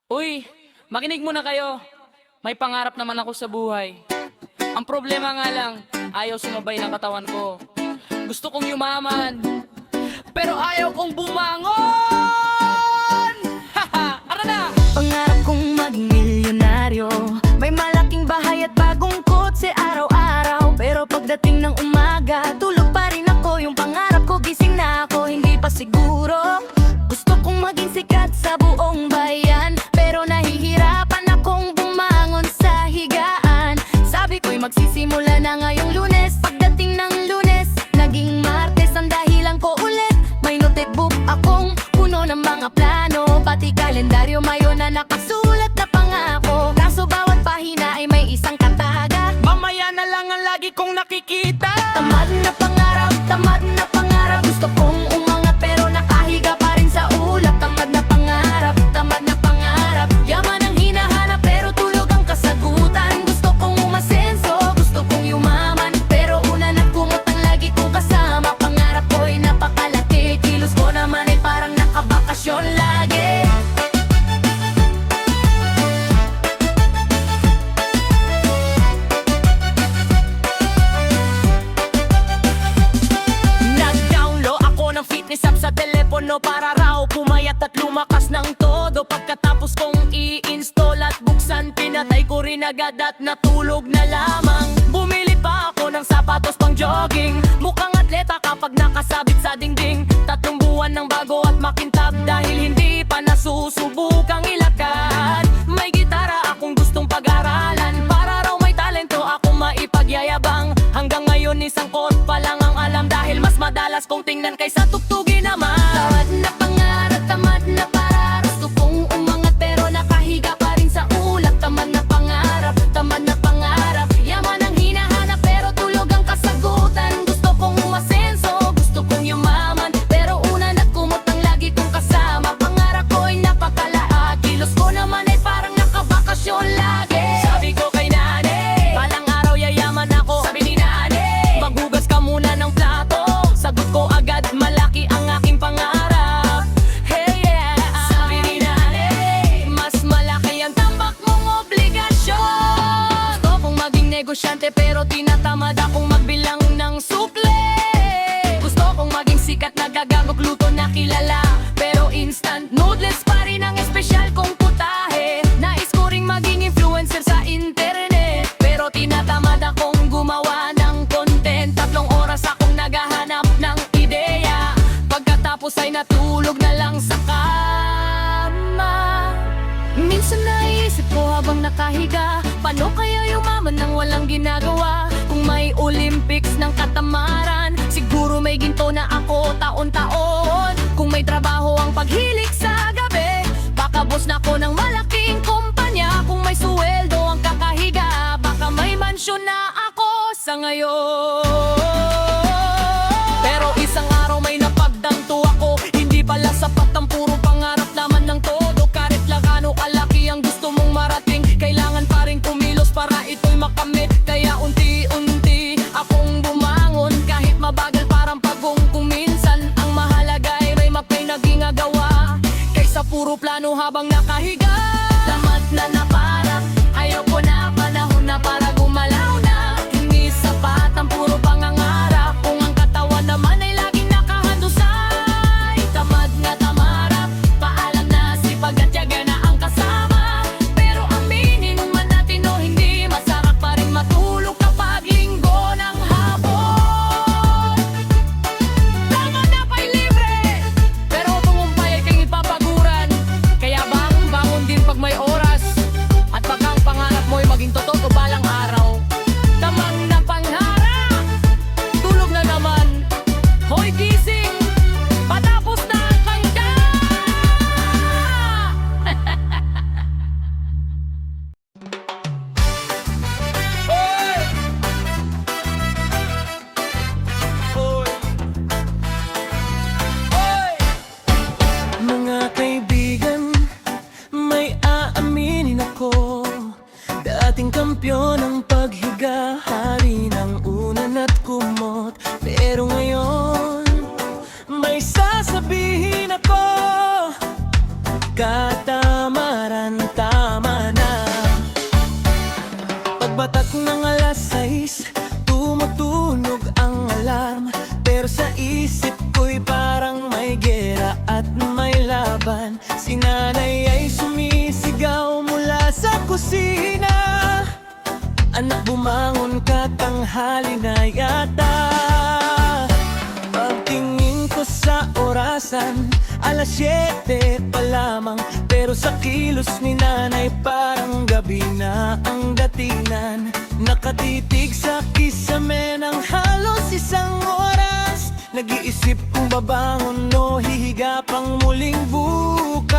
Uy, makinig muna kayo. May pangarap naman ako sa buhay. Ang problema nga lang, ayaw sumabay ng katawan ko. Gusto kong yumaman, pero ayaw kong bumangon! Haha, ara na! Pangarap kong maging milyonaryo, may malaking bahay at bagong kotse araw-araw. Pero pagdating ng umaga, tulog pa rin ako. Yung pangarap ko, gising na ako, hindi pa siguro. Gusto kong maging sikat sa buong bayan, pero nahihirapan akong bumangon sa higaan. Sabi ko'y magsisimula na ngayong Lunes. Pagdating ng Lunes, naging Martes ang dahilan ko ulit. May notebook akong puno ng mga plano, pati kalendaryo mayon na nakasulat na pangako. Kaso bawat pahina ay may isang kataga. Mamaya na lang ang lagi kong nakikita. Tamad na pangarap, tamad na pangarap. Gusto kong umangat pero nakahiga pa rin sa ulap. Tamad na pangarap, tamad na pangarap. Yaman ang hinahanap pero tulog ang kasagutan. Gusto kong umasenso, gusto kong yumaman, pero una na kumot ang lagi kong kasama. Pangarap ko'y napakalaki, kilos ko naman ay parang nakabakasyon lagi. Nag-download ako ng fitness app sa telepono para raw pumayat at lumakas ng todo. Pagkatapos kong i-install at buksan, pinatay ko rin agad at natulog na lamang. Bumili pa ako ng sapatos pang jogging, mukhang atleta kapag nakasabit sa dingding. 3 buwan ng bago at makintab dahil hindi pa nasusubukang ilakad. May gitara akong gustong pag-aralan, para raw may talento akong maipagyayabang. Hanggang ngayon isang chord pa lang ang alam, dahil mas madalas kong tingnan kaysa tugtugin naman. Tamad na pangarap, tamad na para. Gusto kong umangat pero nakahiga pa rin sa ulap. Tamad na pangarap, tamad na pangarap. Yaman ang hinahanap pero tulog ang kasagutan. Gusto kong umasenso, gusto kong yumaman, pero una na kumot ang lagi kong kasama. Pangarap ko'y napakalaak, kilos ko naman ay parang nakabakasyon lagi. Sabi ko kay nanay, balang araw yayaman ako. Sabi ni nanay, maghugas ka muna ng plato. Sagot ko agad, malaki ang aking pangarap. Hey yeah, sabi ni nanay, mas malaki ang tambak mong obligasyon. Gusto kong maging negosyante pero tinatamad akong magbilang ng sukle. Gusto kong maging sikat na gagawag luto na kilala, pero instant noodles pa rin ang espesyal kong putahe. Nais ko ring maging influencer sa internet, pero tinatamad akong gumawa ng content. 3 oras akong naghahanap ng ideya, pagkatapos ay natulog na lang sa kama. Minsan naisip ko habang nakahiga, paano kaya yumaman nang walang ginagawa? Kung may Olympics ng katamaran, siguro may ginto na ako taon-taon. Kung may trabaho ang paghilig sa gabi, baka boss na ako ng malaking kumpanya. Kung may suweldo ang kakahiga, baka may mansyon na ako sa ngayon. Pero isang araw may napagtanto ako, hindi pala sapat ang puro pangarap naman ng todo. Kahit lang ano kalaki ang gusto mong marating, kailangan pa rin kumilos para ito'y makamit. Kaya unti-unti akong bumangon, kahit mabagal parang pagong kuminsan. Ang mahalaga ay may mapinagingagawa, kaysa puro plano habang nakahiga. Tamad na para, Ayaw ko na, panahon na para gumalaw na. Hindi sapat ang puro pangangarap, kung ang katawan naman ay laging nakahandusay. Tamad nga tamarap, paalam na sipag at tiyaga na ang kasama. Pero aminin man natin o hindi, masarap pa rin matulog kapag linggo ng hapon. Tama na pa'y libre, pero tumumpay ay kang ipapaguran. Kaya bangon din pag may oras, at baka ang pangarap mo'y maging totoo balang araw. Tamang na pangarap, tulog na naman. Hoy gising, patapos na ang kangka. Hoy! Hoy! Hoy! Mga kaibigan, may aaminin ako. Dating kampyon ang paghiga, hari ng unan at kumot. Pero ngayon, may sasabihin ako, katamaran kusina. Anak, bumangon ka, tanghali na yata. Pagtingin ko sa orasan, alas 7 pa lamang. Pero sa kilos ni nanay parang gabi na ang datingan. Nakatitig sa kisame ng halos isang oras. Nag-iisip kung babangon o hihiga pang muling bukas.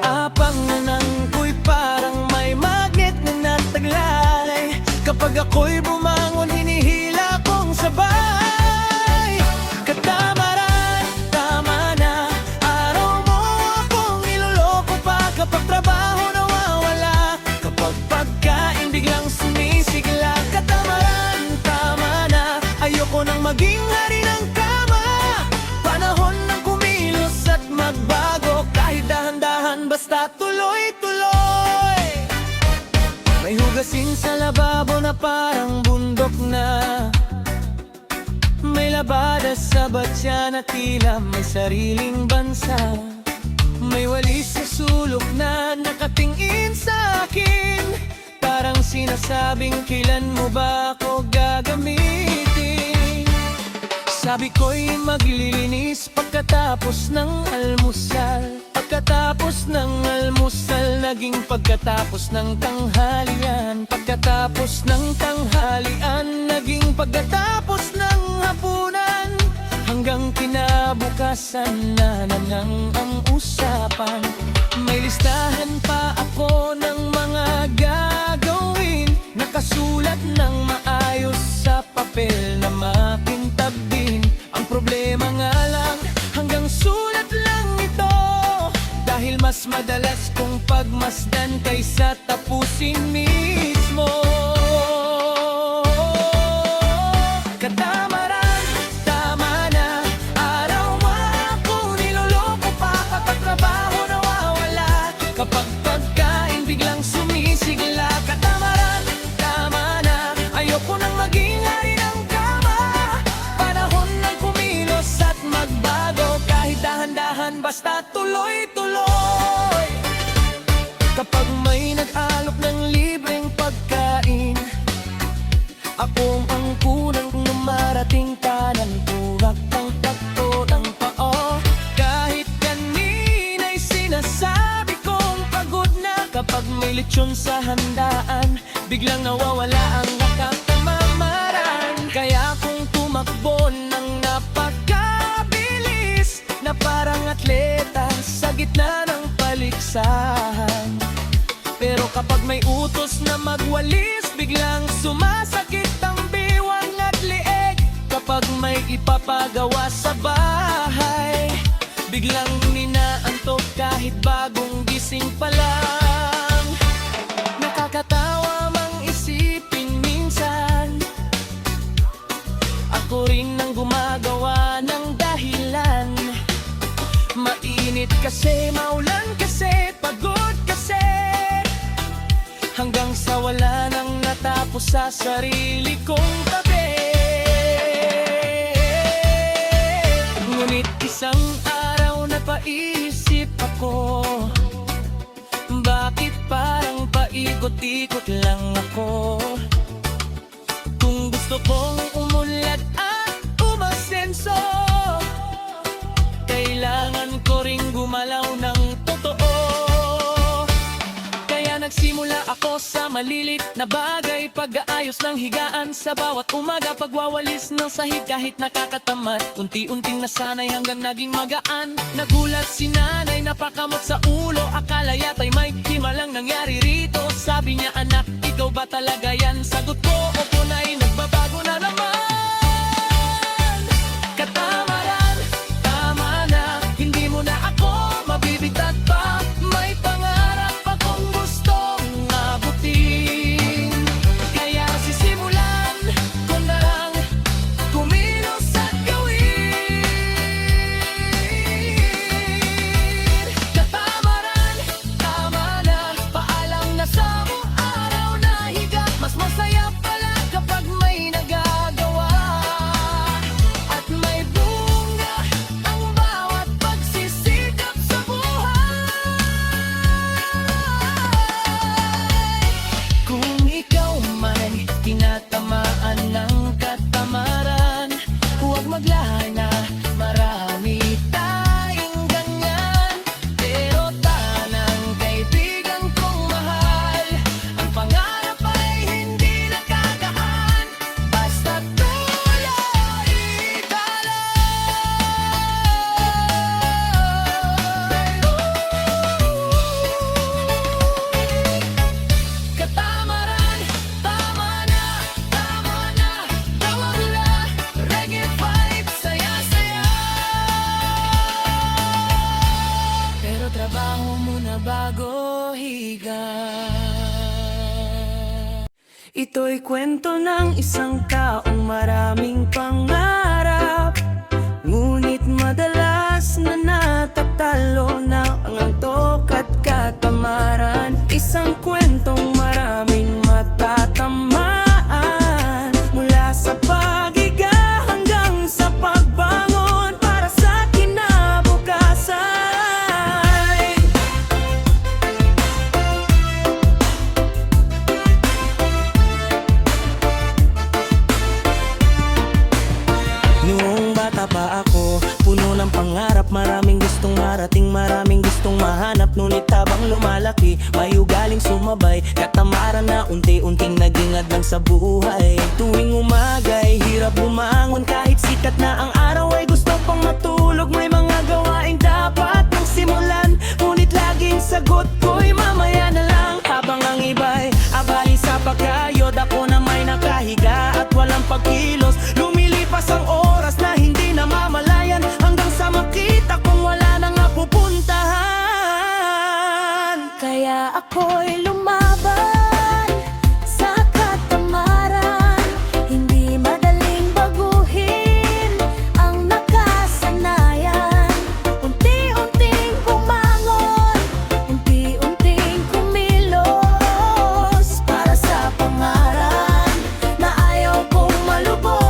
Apanganan ko'y parang may magnet na nataglay. Kapag ako'y bumangon, hinihila kong sabay. Katamaran, tama na. Araw mo akong niloloko pa. Kapag trabaho nawawala, kapag pagkain biglang sumisigla. Katamaran, tama na. Ayoko nang maging hari ng kama. Panahon ng kumilos at magbago. Kahit dahan-dahan, basta tuloy-tuloy. May hugasin sa lababo na parang bundok na. May labada sa batya na tila may sariling bansa. May walis sa sulok na nakatingin sa akin. Parang sinasabing, kailan mo ba ako gagamitin? Sabi ko'y maglilinis pagkatapos ng almusal. Pagkatapos ng almusal, naging pagkatapos ng tanghalian. Pagkatapos ng tanghalian, naging pagkatapos ng hapunan. Hanggang kinabukasan na ang usapan. May listahan pa ako ng mga gagawin. Nakasulat ng maayos sa papel na makintab din. Ang problema nga lang, hanggang sulat lang ito. Dahil mas madalas kong pagmasdan kaysa tapusin mismo. Katamaran, tama na. Araw mo akong niloloko pa. Kapag trabaho nawawala, kapag pagkain biglang sumisigla. Katamaran, tama na. Ayoko nang maging hari ng kama. Panahon ng kumilos at magbago. Kahit dahan-dahan, basta tuloy-tuloy. Kapag may nag-alok ng libreng pagkain, akong ang kunang marating kanan. Turak ng takto ng pao. Kahit kanina'y sinasabi kong pagod na. Kapag may lechon sa handaan, biglang nawawala ang nakakamamaran. Kaya kung tumakbo ng napakabilis, na parang atleta sa gitna ng paligsahan. Pero kapag may utos na magwalis, biglang sumasakit ang biwang at lieg. Kapag may ipapagawa sa bahay, biglang ninaantok kahit bagong gising pa lang. Nakakatawa mang isipin minsan, ako rin ang gumagawa ng dahilan. Mainit kasi, maulan kasi, pagod kasi. Hanggang sa wala nang natapos sa sarili kong tabi. Ngunit isang araw napaisip ako, bakit parang paikot-ikot lang ako? Kung gusto kong umunlad at umasenso, kailangan ko ring gumalaw ng totoo. Kaya nagsimula ako sa malilit na bagay. Pag-aayos ng higaan sa bawat umaga, pagwawalis ng sahig kahit nakakatamad. Unti-unting nasanay hanggang naging magaan. Nagulat si nanay, napakamot sa ulo. Akala yata'y may himalang nangyari rito. Sabi niya, anak, ikaw ba talaga yan? Sagot ko, opo na'y nagbabago na naman. Katamaran, tama na. Hindi mo na ako mabibitat pa. May pangarap akong gustong abutin. Kaya sisimulan ko na lang kumilos at gawin. Katamaran, tama na. Paalam na sa araw na higa. Mas masaya pala kapag may nagagawa. bago higa. Ito'y kwento ng isang taong maraming pangarap, ngunit madalas na natatalo na ang antok at katamaran. Isang kwentong maraming matatamaan, mula sa pagiga hanggang sa pagbangon para sa kinabukasan. Noong bata pa ako, puno ng pangarap, maraming gustong marating, maraming gustong mahanap. Ngunit habang lumalaki, may ugaling sumabay, katamaran na unti-unting naging adlang sa buhay. Tuwing umaga'y hirap bumangon, kahit sikat na ang araw ay gusto pang matulog. May mga gawaing dapat nang simulan, ngunit laging sagot ko'y mamaya na lang. Habang ang iba'y abali sa pagkayod, ako na may nakahiga at walang pagkilos. Lumilipas ang oras na hindi namamalayan, hanggang sa makita kong wala nang napupuntahan. Kaya ako'y lumaban sa katamaran, hindi madaling baguhin ang nakasanayan. Unti-unting bumangon, unti-unting kumilos para sa pangalan na ayaw kong malubog.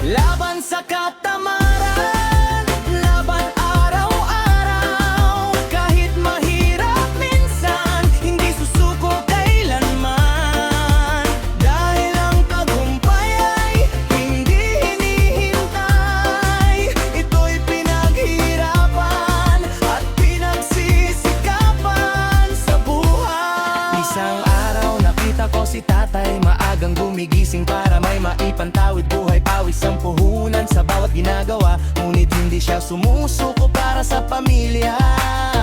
Laban sa katamaran, laban araw-araw, kahit mahirap minsan, hindi susuko kailanman. Dahil ang tagumpay ay hindi hinihintay, ito'y pinaghirapan at pinagsisikapan sa buhay. Isang araw nakita ko si tatay, maagang gumigising para may maipantawid buhay. Pawis ang puhunan sa bawat ginagawa, ngunit hindi siya sumusuko para sa pamilya.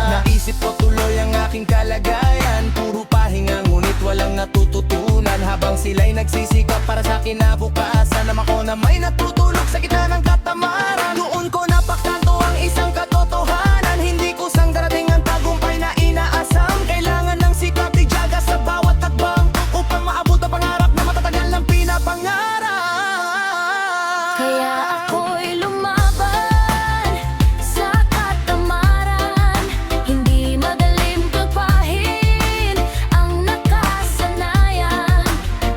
Naisip ko tuloy ang aking kalagayan, puro pahinga ngunit walang natututunan. Habang sila'y nagsisikap para sa kinabukasan, naman ko na may natutulog sa gitna ng katamaran. Noon ko napagtanto ang isang katotohanan, hindi kusang darating ang tagumpay na inaasam. Kailangan ng sikap, tiyaga sa bawat takbang, upang maabot ang pangarap na matatagal ng pinapangarap. Kaya ako'y lumaban sa katamaran, hindi madaling pagpahin ang nakasanayan.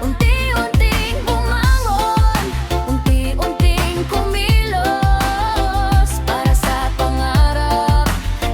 Unti-unting bumangon, unti-unting kumilos para sa pangarap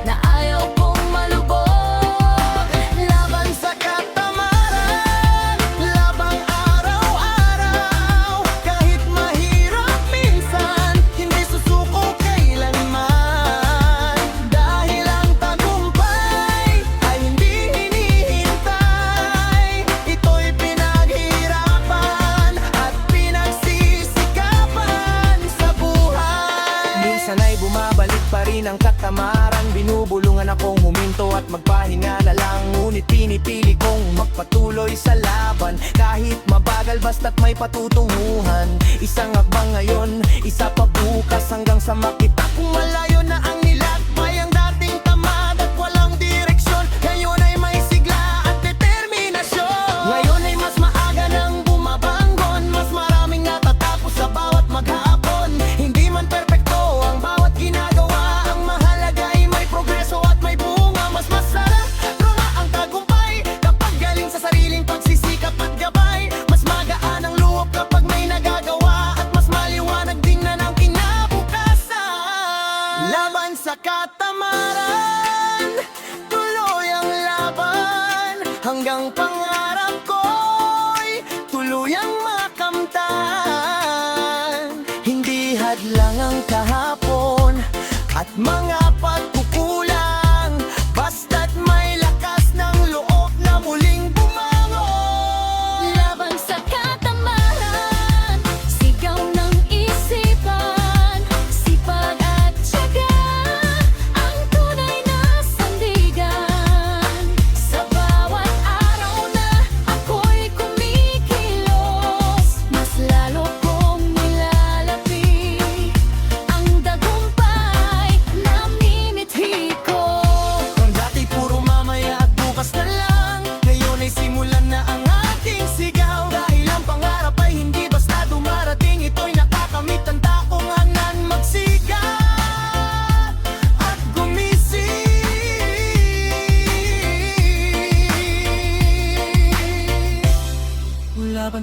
na ayaw kong malubog. Laban sa katamaran, labang araw-araw, kahit mahirap minsan, hindi susuko kailanman. Dahil ang tagumpay ay hindi hinihintay, ito'y pinaghirapan at pinagsisikapan sa buhay. Minsan ay bumabalik pa rin ang katamaran, binubulungan akong huminto at magpahinga na lang. Ngunit pinipili kong magpatuloy sa laban, kahit mabagal basta't may patutunguhan. Isang hakbang ngayon, isa pa bukas, hanggang sa makita kung malayo na ang nilakbay. Ang dating tamad at walang direksyon, ngayon ay may sigla at determinasyon. Ngayon ay mas maaga nang bumabangon, mas maraming natatapos sa bawat maghapon. Hindi man perpekto ang bawat ginagawa, ang mahalaga ay may progreso at may bunga. Mas masarap nga ang tagumpay kapag galing sa sariling pagsisikap at gabay. Mas magaan ang loob kapag may nagagawa, at mas maliwanag din na ng kinabukasan. Laban sa katamaran, tuloy ang laban, hanggang pangarap ko'y tuluyang makamtan. Hindi hadlang ang kahapon at mga pagkukulang, basta't may lakas ng loob na muling bumangon. Laban sa katamaran, sigaw ng isipan, sipag at tiyaga, ang tunay na sandigan. Sa bawat araw na ako'y kumikilos, mas lalo kong nilalapi ang tagumpay na minsan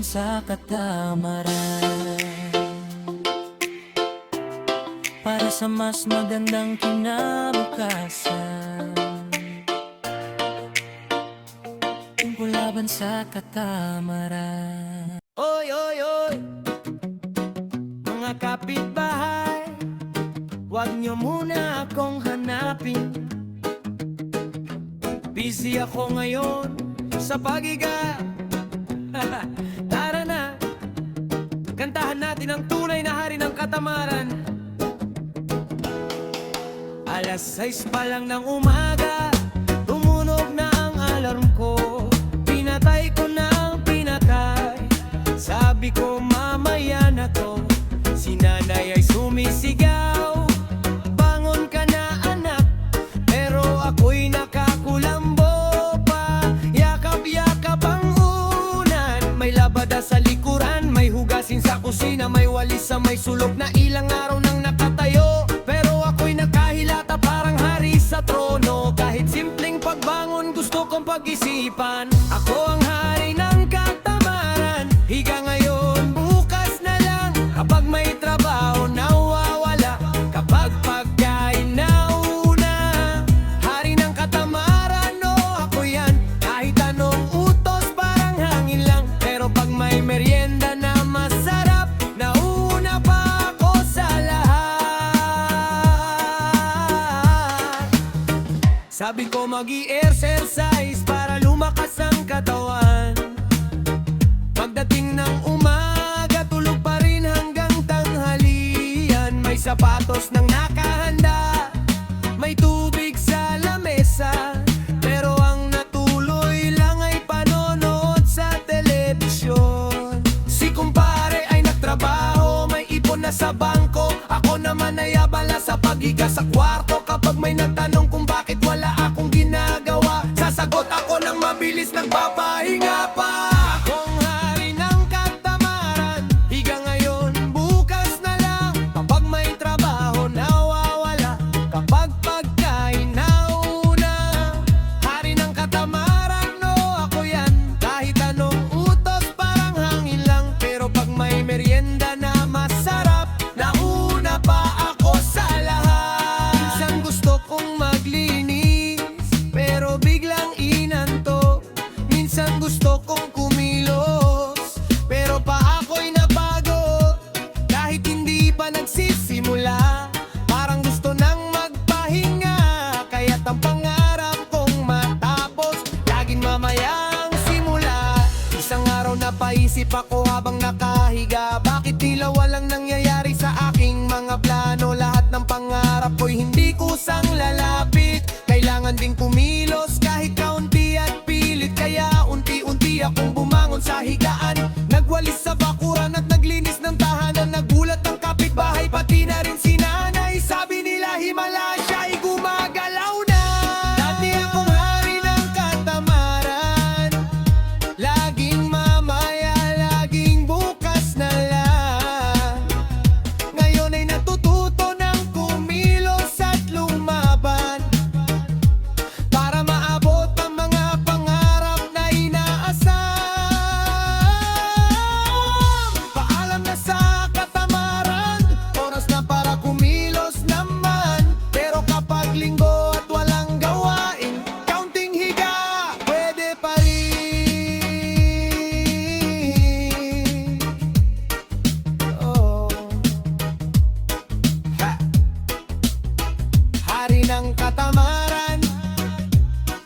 sa katamaran, para sa mas magandang kinabukasan. Tungkol laban sa katamaran. Oy, oy, oy, mga kapitbahay, huwag niyo muna akong hanapin. Busy ako ngayon sa pagiga. Tara na, kantahan natin ang tunay na hari ng katamaran. Alas 6 pa lang ng umaga, tumunog na ang alarm ko. Pinatay ko na ang pinatay. Sabi ko mamaya na to. Si nanay ay sumisigaw, bangon ka na anak. Pero ako'y nakakulambo pa. Yakap-yakap ang unan. May labada sa likuran, may hugasin sa kusina, may walis sa may sulok na ilang araw nang nakatayo. Pero ako'y nakahilata parang hari sa trono. Kahit simpleng pagbangon gusto kong pag-isipan. Ako ang hari ng katamaran. Higa ngayon, bukas na lang. Kapag may trabaho nawawala, kapag pagkain nauna. Hari ng katamaran, no, ako yan. Kahit anong utos parang hangin lang. Pero pag may merienda na masarap, nauna pa ako sa lahat. Sabi ko mag-i-exercise para lumakas ang katawan. Pagdating ng umaga, tulog pa rin hanggang tanghalian. May sapatos nang nakahanda, may tubig sa lamesa. Pero ang natuloy lang ay panonood sa telebisyon. Si kumpare ay nagtrabaho, may ipon na sa bangko. Ako naman ay abala sa paghiga sa kwarto. Kapag may nagtanong kung bakit wala akong ginagawa, sasagot ako ng mabilis, nagpapahinga pa. Akong hari ng katamaran. Higa ngayon, bukas na lang. Kapag may trabaho nawawala, kapag pagkain nauna. Hari ng katamaran, no, ako yan. Kahit anong utos parang hangin lang. Pero pag may merienda na masarap, nauna pa ako sa lahat. Minsan gusto kong maglinis, pero biglang inantok. Minsan gusto kong kumilos, pero pa ako'y napagod. Kahit hindi pa nagsisimula, parang gusto nang magpahinga. Kaya't ang pangarap kong matapos, laging mamayang simula. Isang araw napaisip ako habang nakahiga, bakit tila walang nangyayari sa aking mga plano? Lahat ng pangarap ko'y hindi kusang lalapit. Kailangan ding kumilos kahit kaunti at pilit. Kaya unti-unti akong bumangon sa higaan, nagwalis sa bakuran at naglinis ng tahanan. Nagulat ang kapitbahay, pati na rin si nanay. Sabi nila himala siya ay gumagalaw na. Dati akong hari ng katamaran, laging mamaya, laging bukas na lang. Ngayon ay natututo ng kumilos at lumaban, para maabot ang mga pangarap na inaasam. Paalam na sa katamaran, oras na para kumilos naman. Pero kapag linggo at walang gawain, kaunting higa pwede pa rin. Oh. Ha. Hari ng katamaran,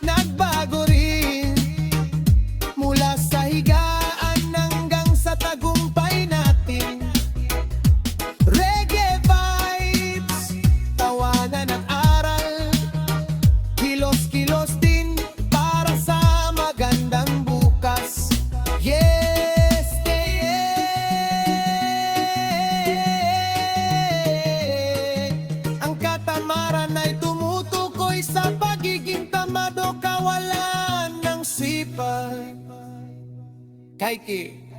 nagbago rin. Mula sa higaan hanggang sa tagumpay natin. Reggae vibes, tawanan at aral, kilos-kilos din para sa magandang bukas. Yes, ang katamaran ay tumutukoy sa pagiging tamad o kawalan ng sipag. Kaiki.